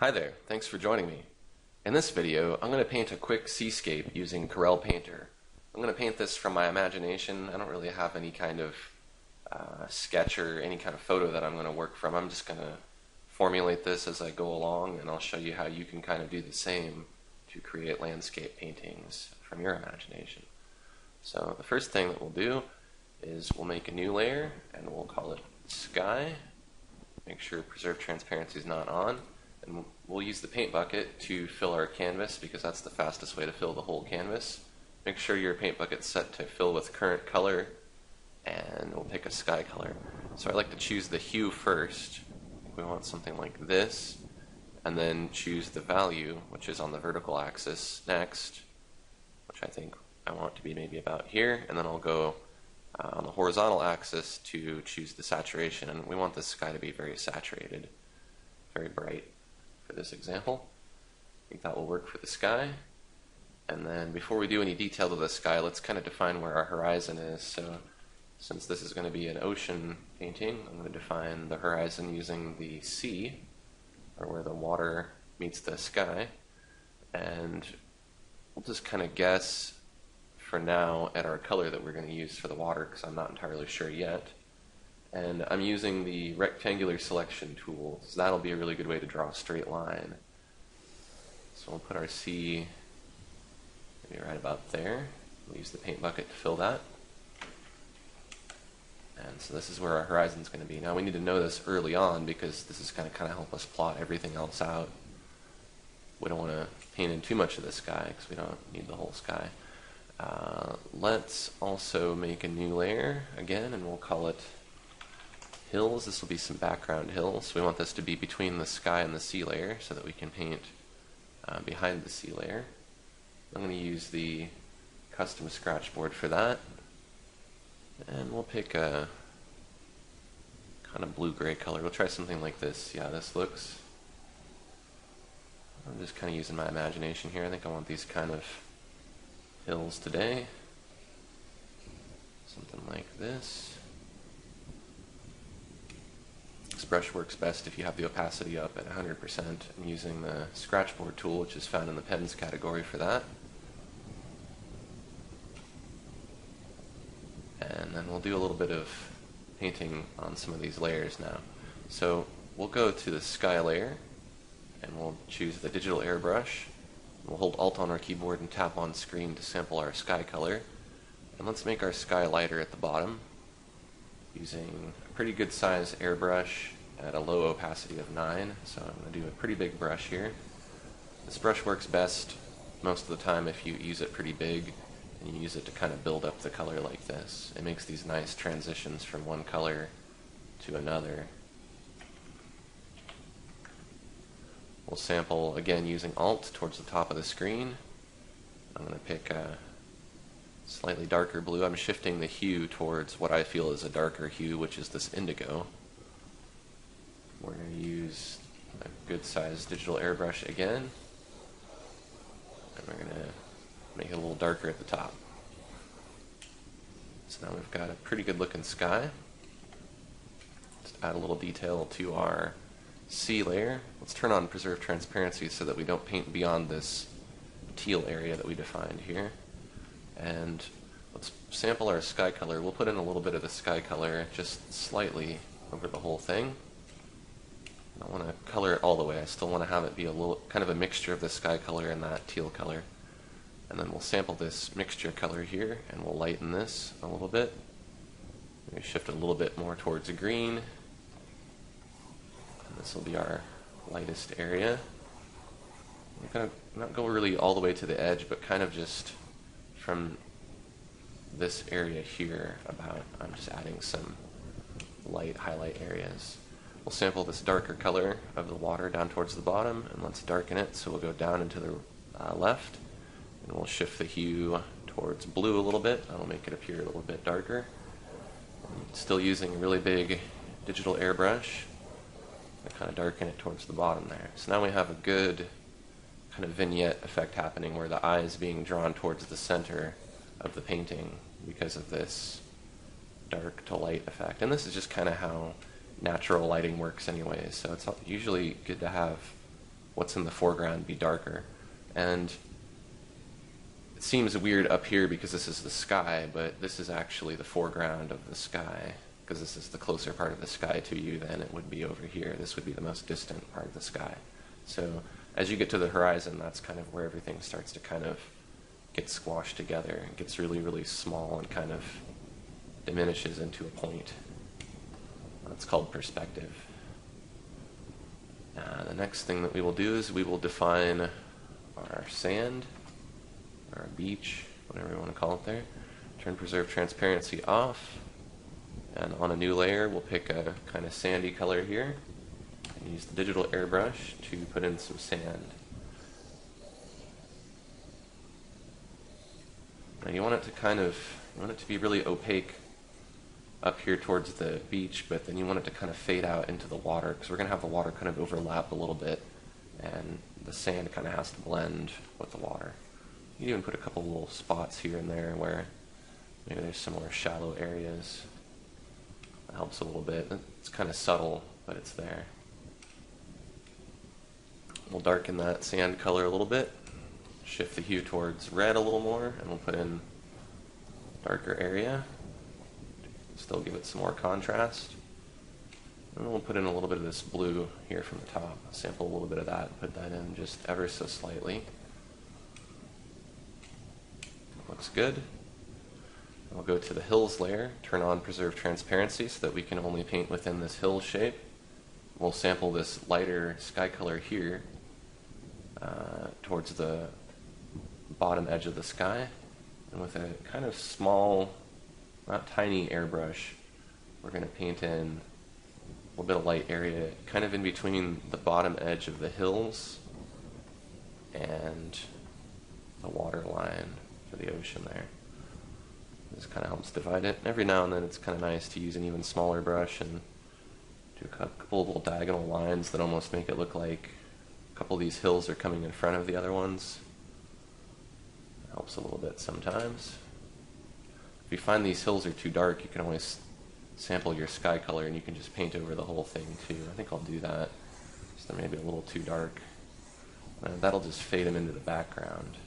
Hi there, thanks for joining me. In this video, I'm going to paint a quick seascape using Corel Painter. I'm going to paint this from my imagination. I don't really have any kind of sketch or any kind of photo that I'm going to work from. I'm just going to formulate this as I go along, and I'll show you how you can kind of do the same to create landscape paintings from your imagination. So the first thing that we'll do is we'll make a new layer, and we'll call it Sky. Make sure Preserve Transparency is not on. And we'll use the paint bucket to fill our canvas because that's the fastest way to fill the whole canvas. Make sure your paint bucket's set to fill with current color, and we'll pick a sky color. So I like to choose the hue first. We want something like this, and then choose the value, which is on the vertical axis next, which I think I want to be maybe about here, and then I'll go on the horizontal axis to choose the saturation, and we want this sky to be very saturated, very bright. For this example, I think that will work for the sky. And then before we do any detail to the sky, let's kind of define where our horizon is. So since this is going to be an ocean painting, I'm going to define the horizon using the sea, or where the water meets the sky. And we'll just kind of guess for now at our color that we're going to use for the water, because I'm not entirely sure yet. And I'm using the rectangular selection tool, so that'll be a really good way to draw a straight line. So we'll put our C maybe right about there. We'll use the paint bucket to fill that. And so this is where our horizon is going to be. Now we need to know this early on because this is going to kind of help us plot everything else out. We don't want to paint in too much of the sky because we don't need the whole sky. Let's also make a new layer again, and we'll call it Hills. This will be some background hills. We want this to be between the sky and the sea layer so that we can paint behind the sea layer. I'm going to use the custom scratch board for that. And we'll pick a kind of blue-gray color. We'll try something like this. Yeah, this looks... I'm just kind of using my imagination here. I think I want these kind of hills today. Something like this. This brush works best if you have the opacity up at 100%. I'm using the scratch board tool, which is found in the pens category for that. And then we'll do a little bit of painting on some of these layers now. So we'll go to the sky layer, and we'll choose the digital airbrush. We'll hold Alt on our keyboard and tap on screen to sample our sky color. And let's make our sky lighter at the bottom, using a pretty good size airbrush at a low opacity of 9. So I'm going to do a pretty big brush here. This brush works best most of the time if you use it pretty big and you use it to kind of build up the color like this. It makes these nice transitions from one color to another. We'll sample again using Alt towards the top of the screen. I'm going to pick a slightly darker blue. I'm shifting the hue towards what I feel is a darker hue, which is this indigo. We're going to use a good sized digital airbrush again, and we're going to make it a little darker at the top. So now we've got a pretty good looking sky. Let's add a little detail to our sea layer. Let's turn on Preserve Transparency so that we don't paint beyond this teal area that we defined here. And let's sample our sky color. We'll put in a little bit of the sky color just slightly over the whole thing. I don't want to color it all the way. I still want to have it be a little kind of a mixture of the sky color and that teal color. And then we'll sample this mixture color here, and we'll lighten this a little bit. Maybe shift it a little bit more towards a green. And this will be our lightest area. I'm going to not go really all the way to the edge, but kind of just from this area here about, I'm just adding some light highlight areas. We'll sample this darker color of the water down towards the bottom, and let's darken it. So we'll go down into the left, and we'll shift the hue towards blue a little bit. That'll make it appear a little bit darker. Still using a really big digital airbrush. I kind of darken it towards the bottom there. So now we have a good kind of vignette effect happening where the eye is being drawn towards the center of the painting because of this dark to light effect. And this is just kind of how natural lighting works anyway, so it's usually good to have what's in the foreground be darker. And it seems weird up here because this is the sky, but this is actually the foreground of the sky, because this is the closer part of the sky to you than it would be over here. This would be the most distant part of the sky. So as you get to the horizon, that's kind of where everything starts to kind of get squashed together and gets really, really small and kind of diminishes into a point. That's called perspective. The next thing that we will do is we will define our sand, or our beach, whatever you want to call it there. Turn preserve transparency off, and on a new layer we'll pick a kind of sandy color here and use the digital airbrush to put in some sand. Now you want it to be really opaque up here towards the beach, but then you want it to kind of fade out into the water, because we're going to have the water kind of overlap a little bit, and the sand kind of has to blend with the water. You can even put a couple little spots here and there where maybe there's some more shallow areas. That helps a little bit. It's kind of subtle, but it's there. We'll darken that sand color a little bit, shift the hue towards red a little more, and we'll put in a darker area. Still give it some more contrast. And we'll put in a little bit of this blue here from the top. Sample a little bit of that and put that in just ever so slightly. Looks good. We'll go to the hills layer, turn on preserve transparency so that we can only paint within this hill shape. We'll sample this lighter sky color here towards the bottom edge of the sky. And with a kind of small, not tiny airbrush, we're going to paint in a little bit of light area kind of in between the bottom edge of the hills and the water line for the ocean there. This kind of helps divide it. And every now and then it's kind of nice to use an even smaller brush and do a couple of little diagonal lines that almost make it look like a couple of these hills are coming in front of the other ones. It helps a little bit sometimes. If you find these hills are too dark, you can always sample your sky color and you can just paint over the whole thing too. I think I'll do that. Just they're maybe a little too dark. That'll just fade them into the background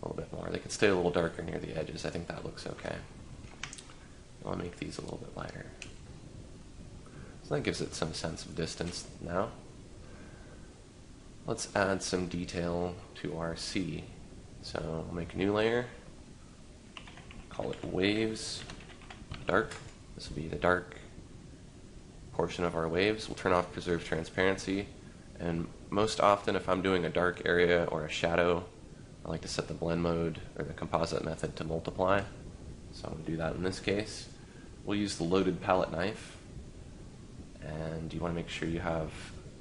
a little bit more. They can stay a little darker near the edges. I think that looks okay. I'll make these a little bit lighter. So that gives it some sense of distance now. Let's add some detail to our sea. So I'll make a new layer. Call it waves, dark. This will be the dark portion of our waves. We'll turn off preserve transparency, and most often if I'm doing a dark area or a shadow, I like to set the blend mode or the composite method to multiply. So I'm going to do that in this case. We'll use the loaded palette knife, and you want to make sure you have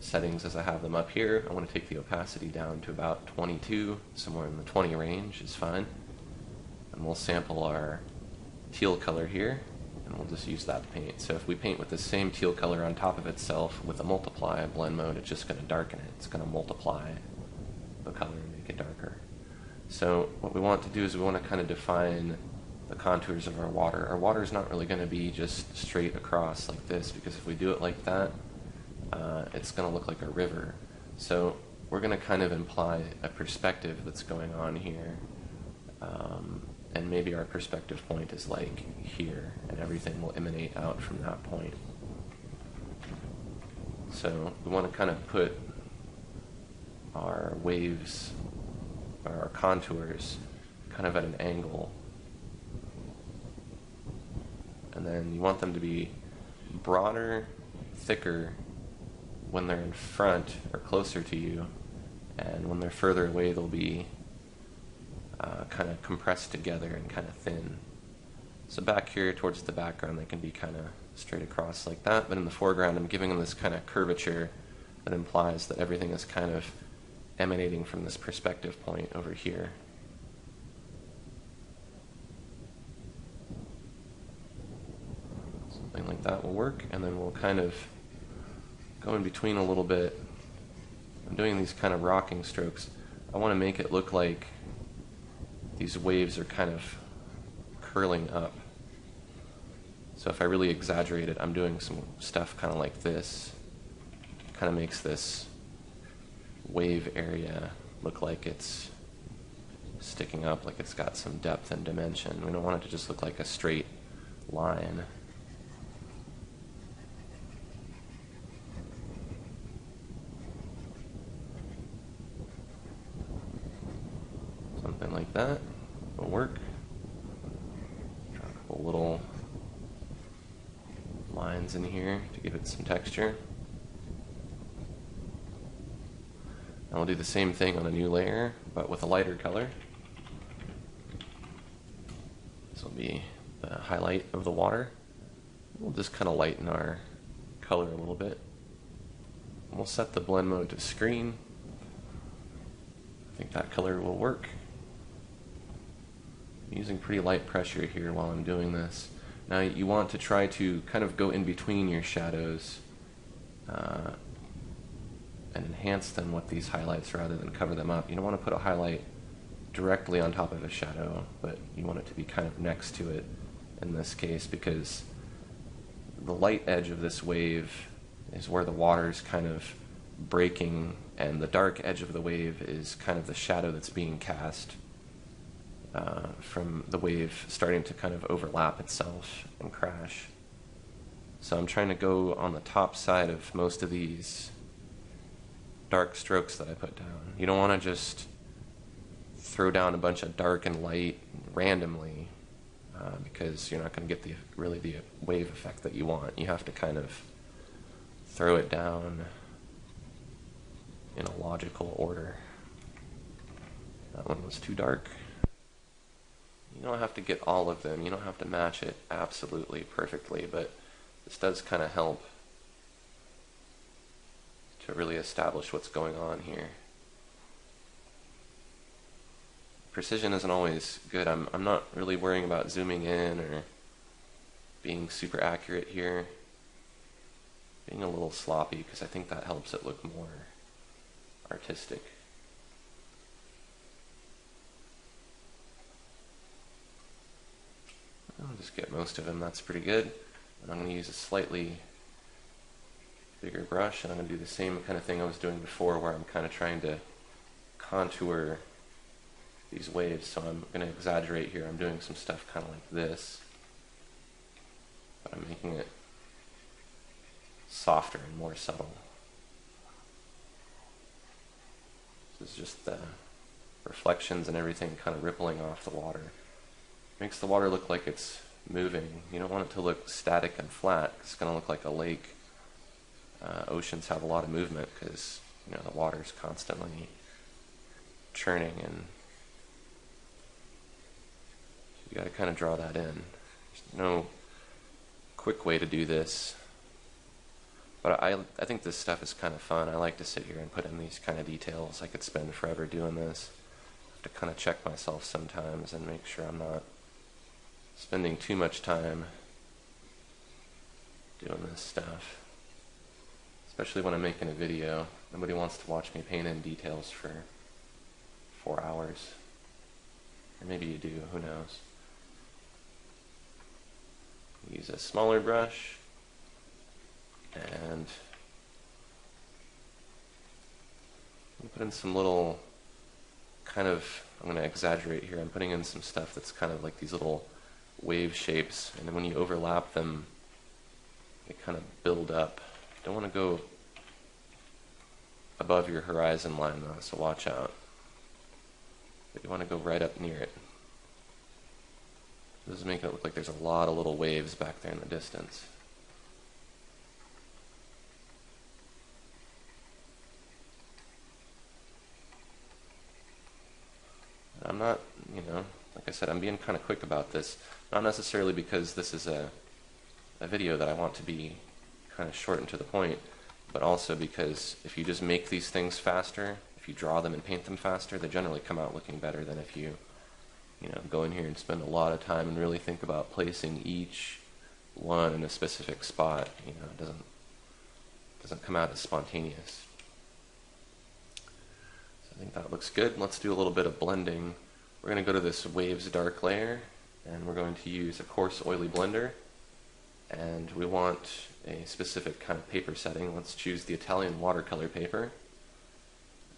settings as I have them up here. I want to take the opacity down to about 22, somewhere in the 20 range is fine. And we'll sample our teal color here, and we'll just use that to paint. So if we paint with the same teal color on top of itself with a multiply blend mode, it's just going to darken it. It's going to multiply the color and make it darker. So what we want to do is we want to kind of define the contours of our water. Our water is not really going to be just straight across like this, because if we do it like that, it's going to look like a river. So we're going to kind of imply a perspective that's going on here. And maybe our perspective point is like here, and everything will emanate out from that point. So we want to kind of put our waves, or our contours, kind of at an angle. And then you want them to be broader, thicker when they're in front or closer to you, and when they're further away they'll be kind of compressed together and kind of thin. So back here towards the background they can be kind of straight across like that, but in the foreground I'm giving them this kind of curvature that implies that everything is kind of emanating from this perspective point over here. Something like that will work, and then we'll kind of go in between a little bit. I'm doing these kind of rocking strokes. I want to make it look like these waves are kind of curling up. So if I really exaggerate it, I'm doing some stuff kind of like this. Kind of makes this wave area look like it's sticking up, like it's got some depth and dimension. We don't want it to just look like a straight line. Something like that will work. Draw a couple little lines in here to give it some texture. And we'll do the same thing on a new layer, but with a lighter color. This will be the highlight of the water. We'll just kind of lighten our color a little bit. We'll set the blend mode to screen. I think that color will work. I'm using pretty light pressure here while I'm doing this. Now you want to try to kind of go in between your shadows and enhance them with these highlights rather than cover them up. You don't want to put a highlight directly on top of a shadow, but you want it to be kind of next to it in this case, because the light edge of this wave is where the water's kind of breaking, and the dark edge of the wave is kind of the shadow that's being cast from the wave starting to kind of overlap itself and crash. So I'm trying to go on the top side of most of these dark strokes that I put down. You don't want to just throw down a bunch of dark and light randomly because you're not going to get really the wave effect that you want. You have to kind of throw it down in a logical order. That one was too dark. You don't have to get all of them. You don't have to match it absolutely perfectly, but this does kind of help to really establish what's going on here. Precision isn't always good. I'm not really worrying about zooming in or being super accurate here. Being a little sloppy, because I think that helps it look more artistic. I'll just get most of them. That's pretty good. And I'm going to use a slightly bigger brush, and I'm going to do the same kind of thing I was doing before, where I'm kind of trying to contour these waves. So I'm going to exaggerate here. I'm doing some stuff kind of like this, but I'm making it softer and more subtle. This is just the reflections and everything kind of rippling off the water. Makes the water look like it's moving. You don't want it to look static and flat. It's going to look like a lake. Oceans have a lot of movement because the water's constantly churning, and so you got to kind of draw that in. There's no quick way to do this, but I think this stuff is kind of fun. I like to sit here and put in these kind of details. I could spend forever doing this. I have to kind of check myself sometimes and make sure I'm not spending too much time doing this stuff. Especially when I'm making a video. Nobody wants to watch me paint in details for 4 hours. Or maybe you do, who knows. Use a smaller brush, and put in some little kind of, I'm going to exaggerate here, I'm putting in some stuff that's kind of like these little wave shapes, and then when you overlap them, they kind of build up. You don't want to go above your horizon line though, so watch out. But you want to go right up near it. This is making it look like there's a lot of little waves back there in the distance. I'm not, like I said, I'm being kind of quick about this. Not necessarily because this is a video that I want to be kind of short and to the point, but also because if you just make these things faster, if you draw them and paint them faster, they generally come out looking better than if you go in here and spend a lot of time and really think about placing each one in a specific spot. It doesn't come out as spontaneous. So I think that looks good. Let's do a little bit of blending. We're going to go to this waves dark layer, and we're going to use a coarse oily blender, and we want a specific kind of paper setting. Let's choose the Italian watercolor paper,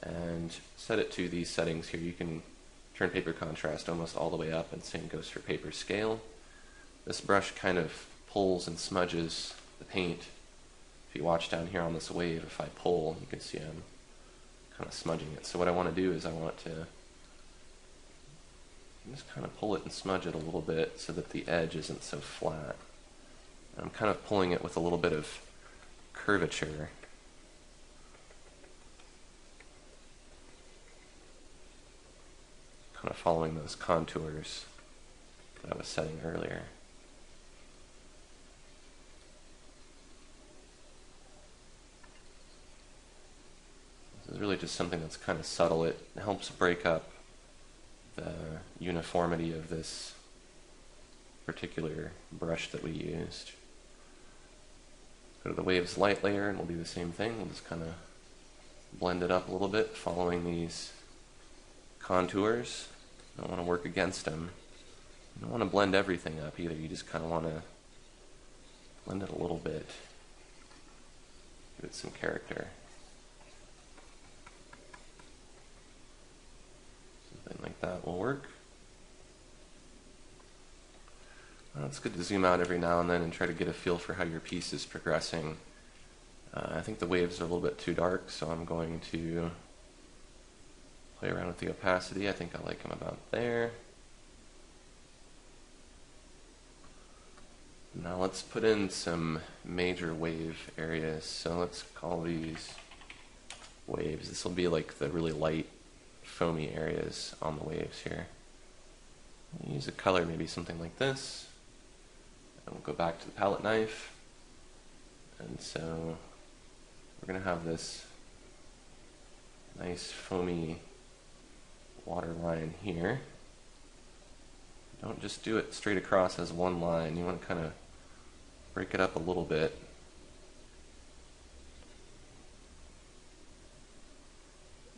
and set it to these settings here. You can turn paper contrast almost all the way up, and same goes for paper scale. This brush kind of pulls and smudges the paint. If you watch down here on this wave, if I pull, you can see I'm kind of smudging it. So what I want to do is I want to just kind of pull it and smudge it a little bit so that the edge isn't so flat. And I'm kind of pulling it with a little bit of curvature. Kind of following those contours that I was setting earlier. This is really just something that's kind of subtle. It helps break up the uniformity of this particular brush that we used. Go to the waves light layer and we'll do the same thing. We'll just kind of blend it up a little bit following these contours. You don't want to work against them. You don't want to blend everything up either. You just kind of want to blend it a little bit. Give it some character. Something like that will work. It's good to zoom out every now and then and try to get a feel for how your piece is progressing. I think the waves are a little bit too dark, so I'm going to play around with the opacity. I think I like them about there. Now let's put in some major wave areas. So let's call these waves. This will be like the really light, foamy areas on the waves here. I'll use a color, maybe something like this. And we'll go back to the palette knife. And so we're going to have this nice foamy water line here. Don't just do it straight across as one line. You want to kind of break it up a little bit.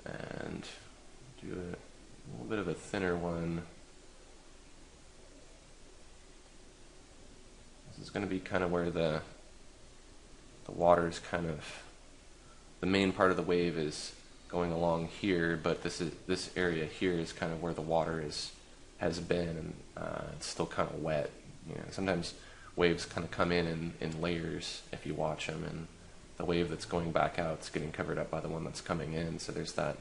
And do a little bit of a thinner one. This is going to be kind of where the water is kind of, the main part of the wave is going along here, but this area here is kind of where the water has been, and it's still kind of wet. You know, sometimes waves kind of come in layers if you watch them, and the wave that's going back out is getting covered up by the one that's coming in, so there's that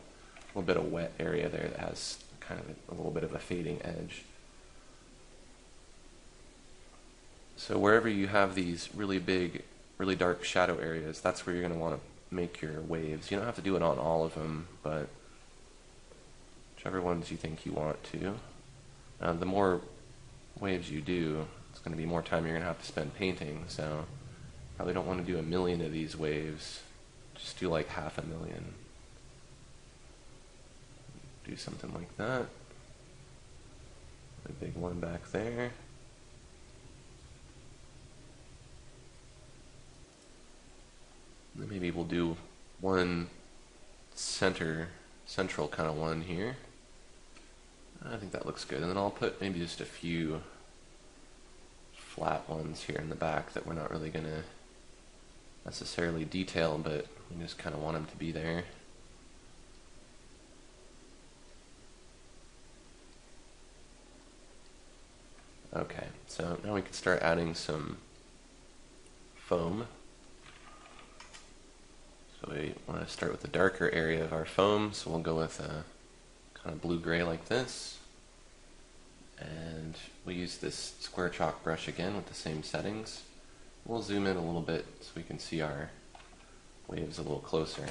little bit of wet area there that has kind of a little bit of a fading edge. So wherever you have these really big, really dark shadow areas, that's where you're going to want to make your waves. You don't have to do it on all of them, but whichever ones you think you want to. The more waves you do, it's going to be more time you're going to have to spend painting, so probably don't want to do 1,000,000 of these waves. Just do like 500,000. Do something like that. A big one back there. Then maybe we'll do one central kind of one here. I think that looks good. And then I'll put maybe just a few flat ones here in the back that we're not really going to necessarily detail, but we just kind of want them to be there. Okay, so now we can start adding some foam. So we want to start with the darker area of our foam, so we'll go with a kind of blue-gray like this. And we'll use this square chalk brush again with the same settings. We'll zoom in a little bit so we can see our waves a little closer.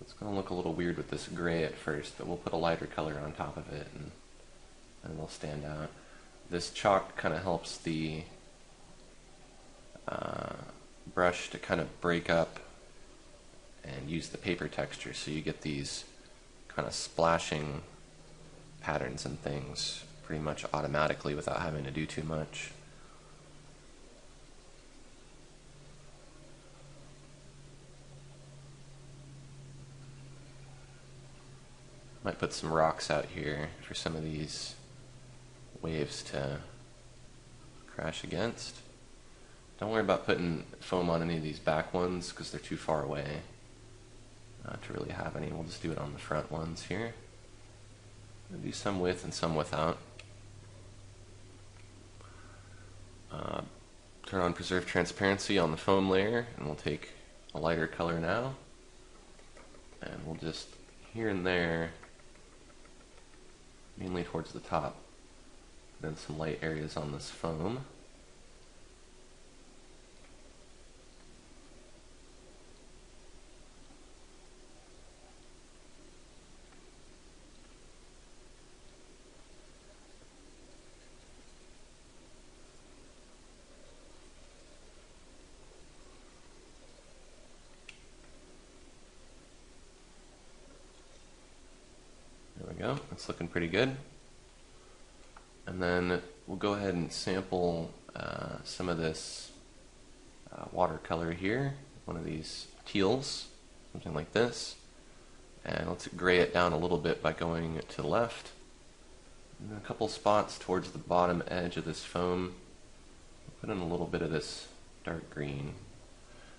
It's going to look a little weird with this gray at first, but we'll put a lighter color on top of it and it'll stand out. This chalk kind of helps the brush to kind of break up and use the paper texture, so you get these kind of splashing patterns and things pretty much automatically without having to do too much. Might put some rocks out here for some of these waves to crash against. Don't worry about putting foam on any of these back ones because they're too far away to really have any. We'll just do it on the front ones here. We'll do some with and some without. Turn on preserve transparency on the foam layer, and we'll take a lighter color now, and we'll just here and there, mainly towards the top, put in some light areas on this foam. Go. That's looking pretty good. And then we'll go ahead and sample some of this watercolor here, one of these teals, something like this. And let's gray it down a little bit by going to the left. And then a couple spots towards the bottom edge of this foam. Put in a little bit of this dark green.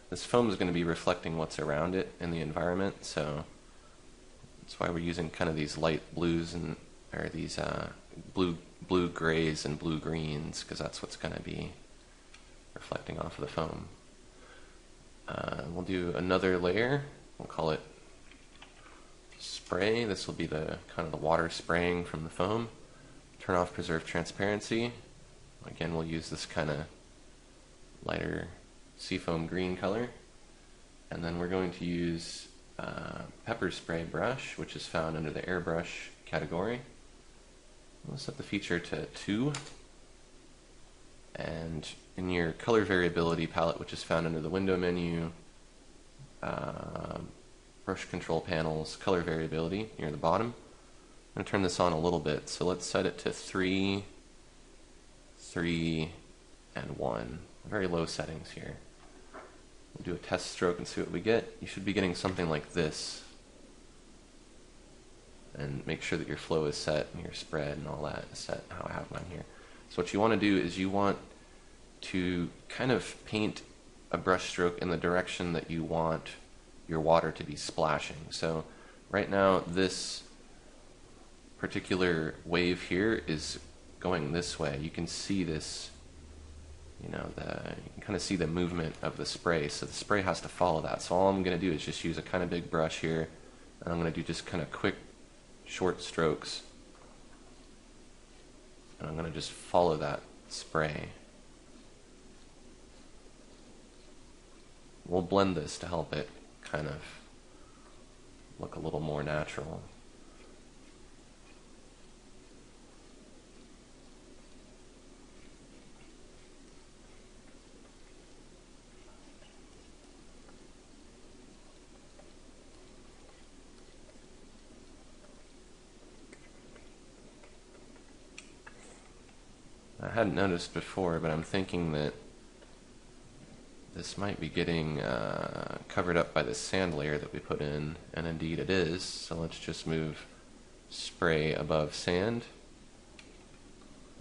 This foam is going to be reflecting what's around it in the environment, so that's why we're using kind of these light blues and or these blue grays and blue greens, because that's what's going to be reflecting off of the foam. We'll do another layer. We'll call it spray. This will be the kind of the water spraying from the foam. Turn off preserve transparency. Again, we'll use this kind of lighter seafoam green color, and then we're going to use pepper spray brush, which is found under the airbrush category. We'll set the feature to 2, and in your color variability palette, which is found under the window menu, brush control panels, color variability near the bottom. I'm going to turn this on a little bit, so let's set it to 3, 3, and 1. Very low settings here. We'll do a test stroke and see what we get. You should be getting something like this. And make sure that your flow is set and your spread and all that is set how I have mine here. So what you want to do is you want to kind of paint a brush stroke in the direction that you want your water to be splashing. So right now this particular wave here is going this way. You can see this, you can kind of see the movement of the spray, so the spray has to follow that. So all I'm going to do is just use a kind of big brush here, and I'm going to do just kind of quick, short strokes, and I'm going to just follow that spray. We'll blend this to help it kind of look a little more natural. I hadn't noticed before, but I'm thinking that this might be getting covered up by the sand layer that we put in, and indeed it is. So let's just move spray above sand,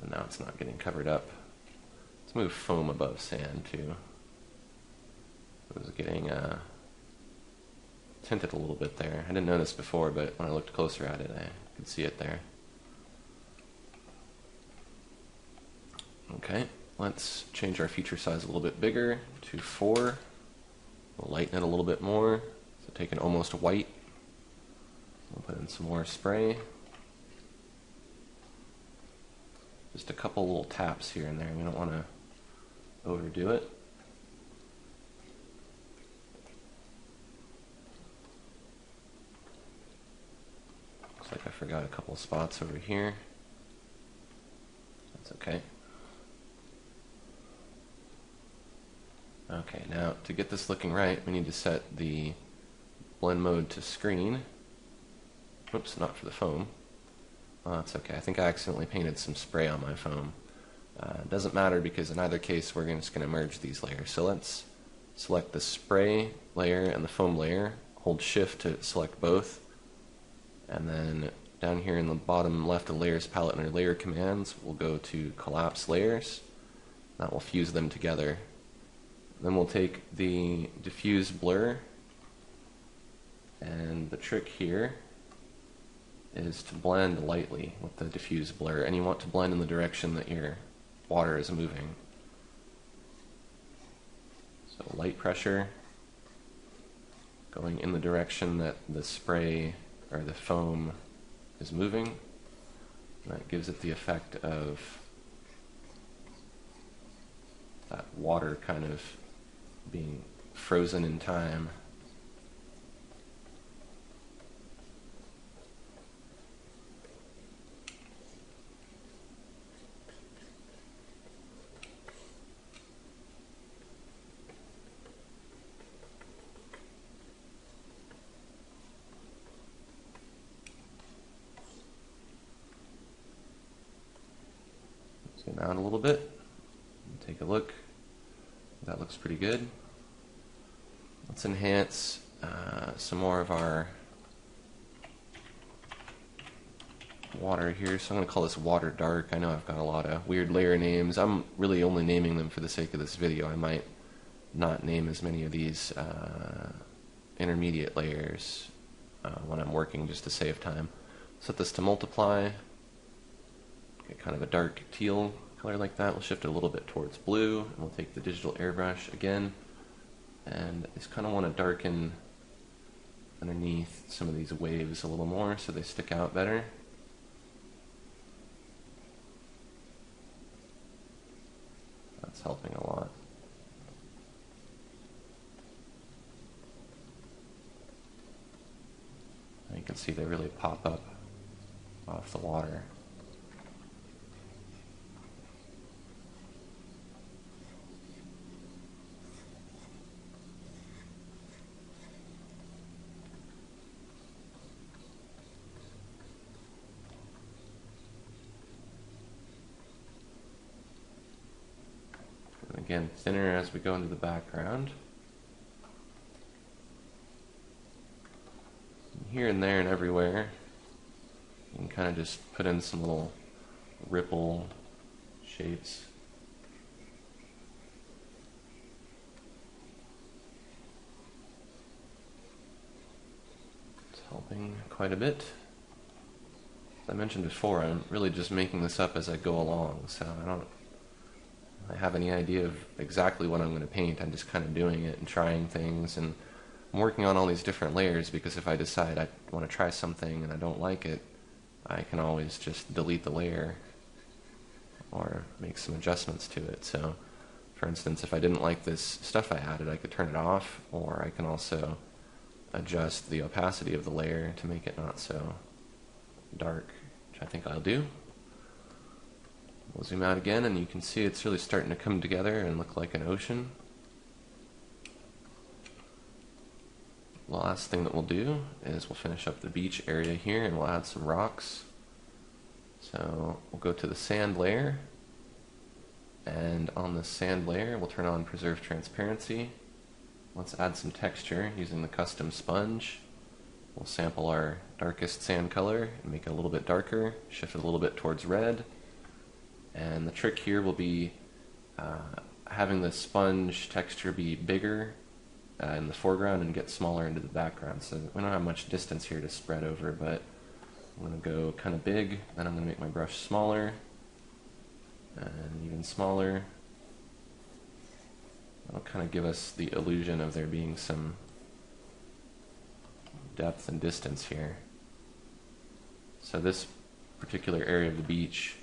and now it's not getting covered up. Let's move foam above sand too. It was getting tinted a little bit there. I didn't notice before, but when I looked closer at it, I could see it there. Okay, let's change our feature size a little bit bigger to 4. We'll lighten it a little bit more. So take an almost white. We'll put in some more spray. Just a couple little taps here and there. We don't want to overdo it. Looks like I forgot a couple spots over here. That's okay. Okay, now to get this looking right, we need to set the blend mode to screen. Oops, not for the foam. Oh, that's okay. I think I accidentally painted some spray on my foam. It doesn't matter because in either case we're just going to merge these layers. So let's select the spray layer and the foam layer, hold shift to select both, and then down here in the bottom left of the layers palette under layer commands, we'll go to collapse layers. That will fuse them together. Then we'll take the diffuse blur, and the trick here is to blend lightly with the diffuse blur, and you want to blend in the direction that your water is moving. So light pressure going in the direction that the spray or the foam is moving. And that gives it the effect of that water kind of being frozen in time. Zoom out a little bit and take a look. That looks pretty good. Let's enhance some more of our water here. So I'm going to call this water dark. I know I've got a lot of weird layer names. I'm really only naming them for the sake of this video. I might not name as many of these intermediate layers when I'm working, just to save time. Set this to multiply. Get kind of a dark teal color like that. We'll shift it a little bit towards blue, and we'll take the digital airbrush again, and I just kind of want to darken underneath some of these waves a little more so they stick out better. That's helping a lot. And you can see they really pop up off the water. Again, thinner as we go into the background. And here and there and everywhere, you can kind of just put in some little ripple shapes. It's helping quite a bit. As I mentioned before, I'm really just making this up as I go along, so I don't have any idea of exactly what I'm going to paint. I'm just kind of doing it and trying things, and I'm working on all these different layers because if I decide I want to try something and I don't like it, I can always just delete the layer or make some adjustments to it. So, for instance, if I didn't like this stuff I added, I could turn it off, or I can also adjust the opacity of the layer to make it not so dark, which I think I'll do. We'll zoom out again, and you can see it's really starting to come together and look like an ocean. The last thing that we'll do is we'll finish up the beach area here, and we'll add some rocks. So we'll go to the sand layer, and on the sand layer we'll turn on preserve transparency. Let's add some texture using the custom sponge. We'll sample our darkest sand color and make it a little bit darker, shift it a little bit towards red. And the trick here will be having the sponge texture be bigger in the foreground and get smaller into the background. So we don't have much distance here to spread over, but I'm going to go kind of big, then I'm going to make my brush smaller, and even smaller. That'll kind of give us the illusion of there being some depth and distance here. So this particular area of the beach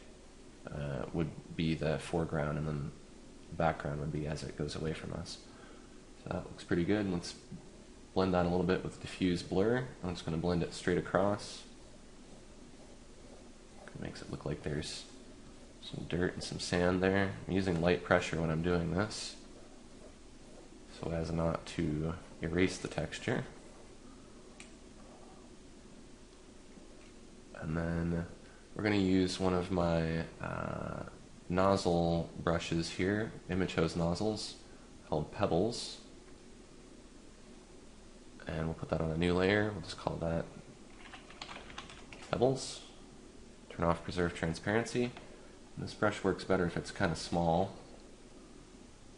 would be the foreground, and then the background would be as it goes away from us. So that looks pretty good. Let's blend that a little bit with diffuse blur. I'm just going to blend it straight across. It makes it look like there's some dirt and some sand there. I'm using light pressure when I'm doing this, so as not to erase the texture. And then we're going to use one of my nozzle brushes here, image hose nozzles, called Pebbles. And we'll put that on a new layer. We'll just call that Pebbles. Turn off preserve transparency. And this brush works better if it's kind of small.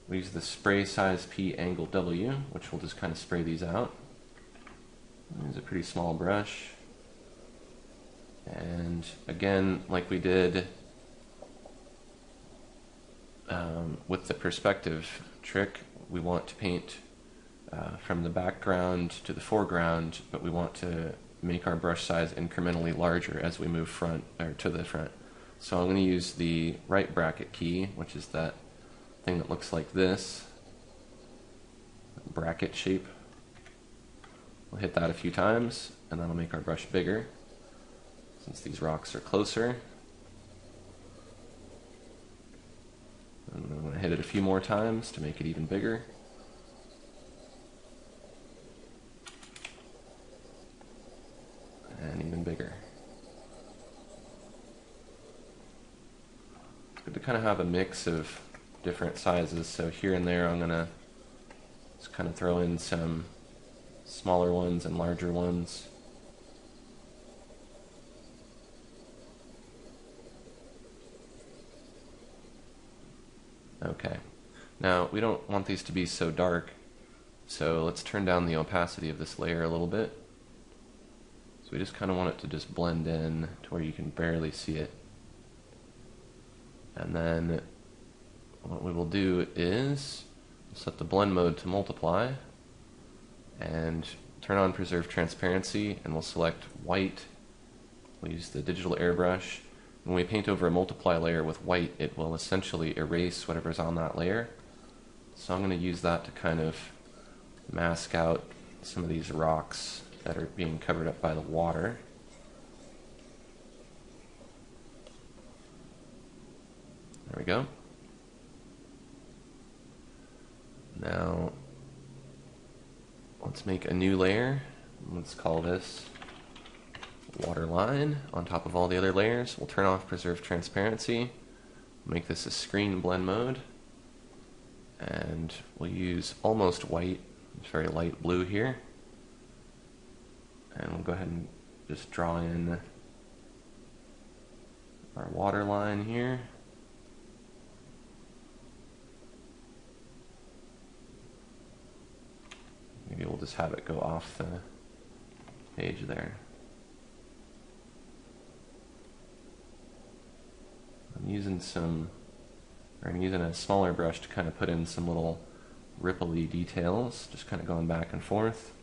We use the spray size P angle W, which will just kind of spray these out. Use a pretty small brush. And again, like we did with the perspective trick, we want to paint from the background to the foreground, but we want to make our brush size incrementally larger as we move front or to the front. So I'm going to use the right bracket key, which is that thing that looks like this, bracket shape. We'll hit that a few times, and that'll make our brush bigger, since these rocks are closer. And I'm going to hit it a few more times to make it even bigger. And even bigger. It's good to kind of have a mix of different sizes, so here and there I'm going to just kind of throw in some smaller ones and larger ones. Okay, now we don't want these to be so dark, so let's turn down the opacity of this layer a little bit. So we just kind of want it to just blend in to where you can barely see it. And then what we will do is set the blend mode to multiply and turn on preserve transparency, and we'll select white. We'll use the digital airbrush. When we paint over a multiply layer with white, it will essentially erase whatever's on that layer. So I'm going to use that to kind of mask out some of these rocks that are being covered up by the water. There we go. Now, let's make a new layer. Let's call this waterline on top of all the other layers. We'll turn off preserve transparency, make this a screen blend mode, and we'll use almost white. It's very light blue here. And we'll go ahead and just draw in our water line here. Maybe we'll just have it go off the page there. I'm using a smaller brush to kind of put in some little ripoli details, just kind of going back and forth.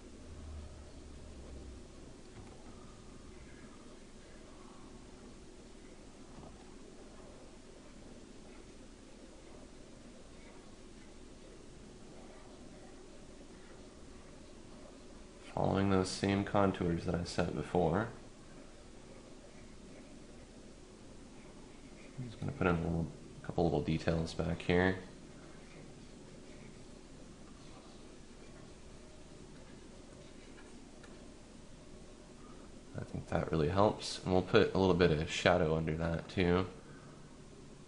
Following those same contours that I set before. I'm just going to put in a couple little details back here. I think that really helps. And we'll put a little bit of shadow under that too.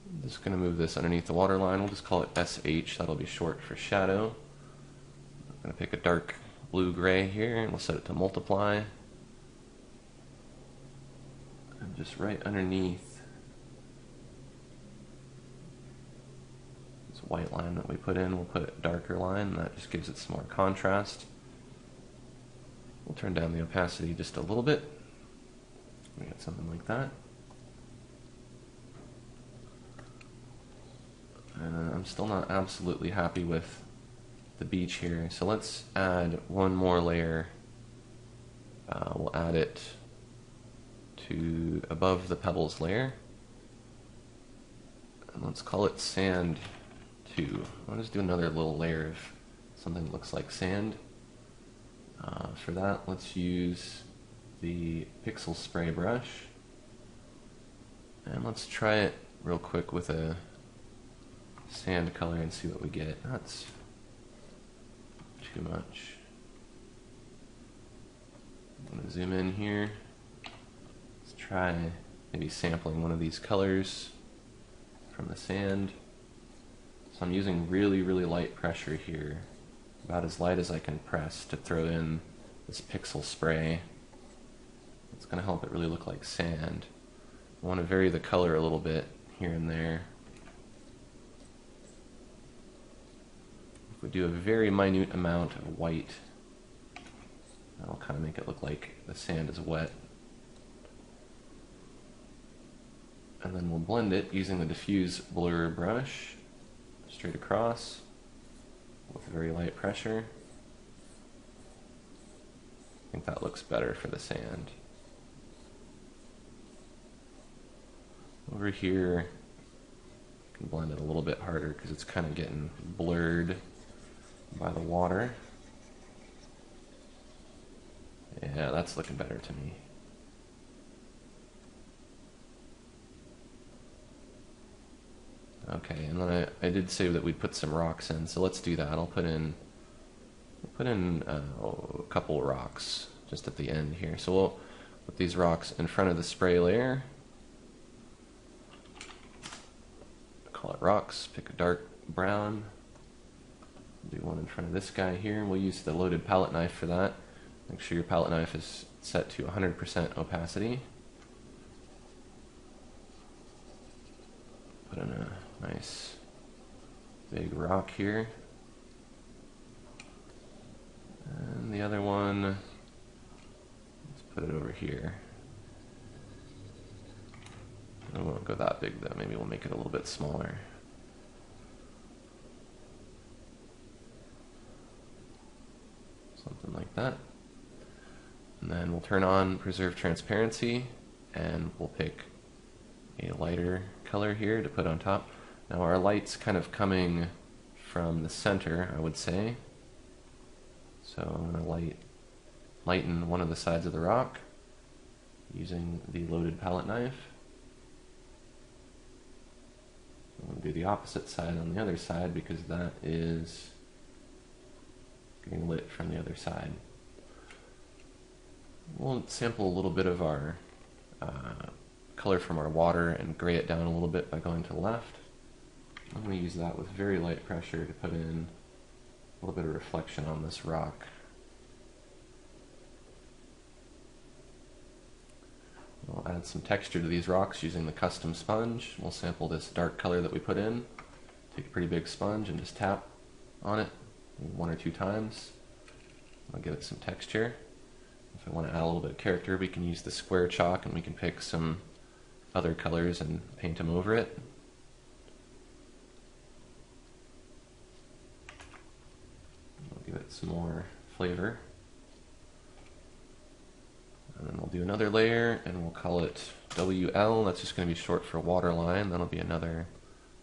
I'm just going to move this underneath the waterline. We'll just call it SH. That'll be short for shadow. I'm going to pick a dark blue-gray here, and we'll set it to multiply. And just right underneath this white line that we put in, we'll put a darker line, and that just gives it some more contrast. We'll turn down the opacity just a little bit. We get something like that. And I'm still not absolutely happy with the beach here, so let's add one more layer. We'll add it to above the pebbles layer, and let's call it sand 2. I'll just do another little layer of something that looks like sand. For that, let's use the pixel spray brush, and let's try it real quick with a sand color and see what we get. That's too much. I'm going to zoom in here. Let's try maybe sampling one of these colors from the sand. So I'm using really, really light pressure here, about as light as I can press, to throw in this pixel spray. It's going to help it really look like sand. I want to vary the color a little bit here and there. we do a very minute amount of white, that'll kind of make it look like the sand is wet. And then we'll blend it using the diffuse blur brush straight across with very light pressure. I think that looks better for the sand. Over here, I can blend it a little bit harder because it's kind of getting blurred by the water. Yeah, that's looking better to me. Okay, and then I did say that we'd put some rocks in, so let's do that. I'll put in a couple rocks just at the end here. So we'll put these rocks in front of the spray layer. Call it rocks, pick a dark brown. Do one in front of this guy here. We'll use the loaded palette knife for that. Make sure your palette knife is set to 100% opacity. Put in a nice big rock here. And the other one, let's put it over here. It won't go that big though, maybe we'll make it a little bit smaller. Something like that. And then we'll turn on preserve transparency and we'll pick a lighter color here to put on top. Now our light's kind of coming from the center, I would say. So I'm going to lighten one of the sides of the rock using the loaded palette knife. I'm going to do the opposite side on the other side because that is getting lit from the other side. We'll sample a little bit of our color from our water and gray it down a little bit by going to the left. I'm going to use that with very light pressure to put in a little bit of reflection on this rock. We'll add some texture to these rocks using the custom sponge. We'll sample this dark color that we put in, take a pretty big sponge and just tap on it one or two times. I'll give it some texture. If I want to add a little bit of character, we can use the square chalk and we can pick some other colors and paint them over it. I'll give it some more flavor. And then we'll do another layer and we'll call it WL. That's just going to be short for waterline. That'll be another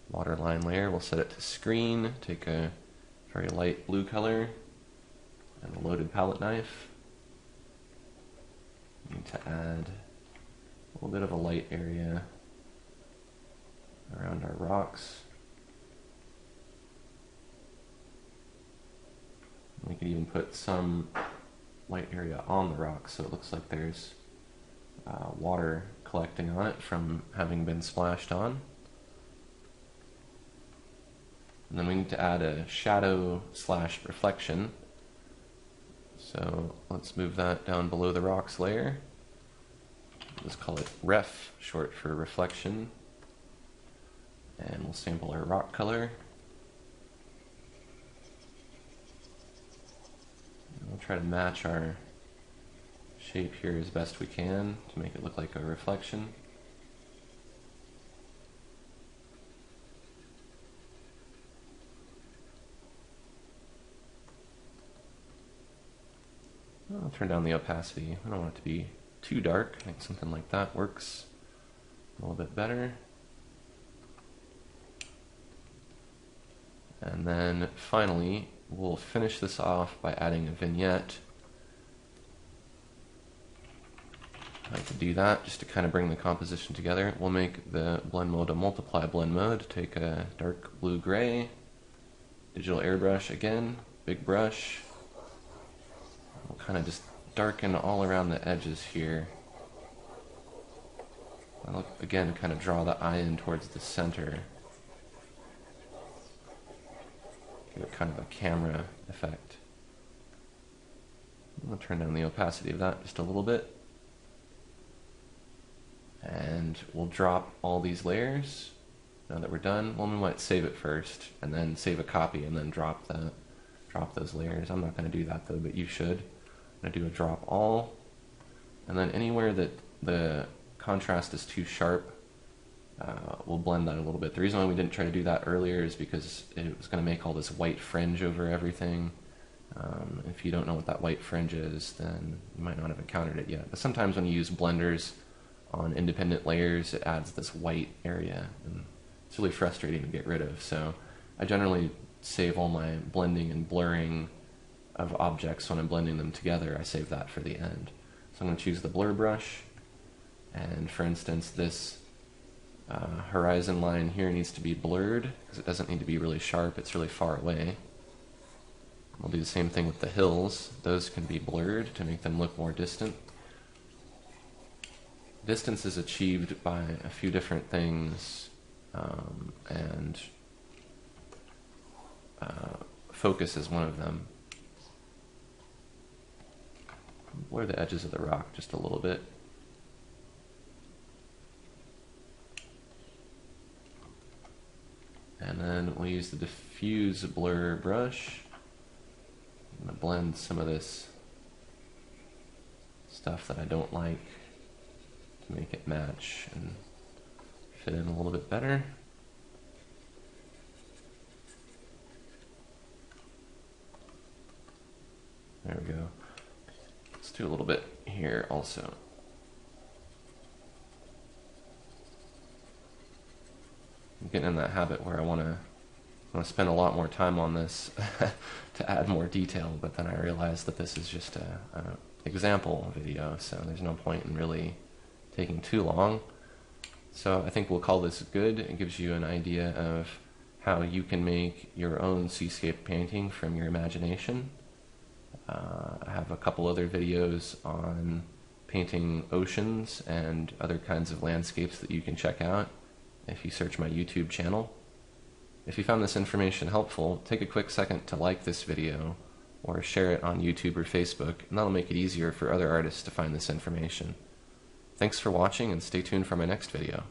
waterline layer. We'll set it to screen, take a very light blue color and a loaded palette knife. We need to add a little bit of a light area around our rocks. We can even put some light area on the rocks so it looks like there's water collecting on it from having been splashed on. And then we need to add a shadow / reflection. So let's move that down below the rocks layer. Let's call it ref, short for reflection. And we'll sample our rock color. And we'll try to match our shape here as best we can to make it look like a reflection. I'll turn down the opacity. I don't want it to be too dark. I think something like that works a little bit better. And then finally, we'll finish this off by adding a vignette. I could do that just to kind of bring the composition together. We'll make the blend mode a multiply blend mode. Take a dark blue gray, digital airbrush again, big brush. We'll kind of just darken all around the edges here. I'll again kind of draw the eye in towards the center. Give it kind of a camera effect. I'm going to turn down the opacity of that just a little bit. And we'll drop all these layers. Now that we're done, well, we might save it first, and then save a copy, and then drop drop those layers. I'm not going to do that though, but you should. I'm going to do a drop all, and then anywhere that the contrast is too sharp, we'll blend that a little bit. The reason why we didn't try to do that earlier is because it was going to make all this white fringe over everything. If you don't know what that white fringe is, then you might not have encountered it yet. But sometimes when you use blenders on independent layers, it adds this white area, and it's really frustrating to get rid of. So I generally save all my blending and blurring of objects when I'm blending them together. I save that for the end. So I'm going to choose the blur brush, and for instance this horizon line here needs to be blurred because it doesn't need to be really sharp, it's really far away. We'll do the same thing with the hills. Those can be blurred to make them look more distant. Distance is achieved by a few different things, and focus is one of them. Blur the edges of the rock just a little bit. And then we'll use the diffuse blur brush. I'm going to blend some of this stuff that I don't like to make it match and fit in a little bit better. There we go. Let's do a little bit here also. I'm getting in that habit where I want to spend a lot more time on this to add more detail, but then I realize that this is just an example video, so there's no point in really taking too long. So I think we'll call this good. It gives you an idea of how you can make your own seascape painting from your imagination. I have a couple other videos on painting oceans and other kinds of landscapes that you can check out if you search my YouTube channel. If you found this information helpful, take a quick second to like this video or share it on YouTube or Facebook, and that'll make it easier for other artists to find this information. Thanks for watching, and stay tuned for my next video.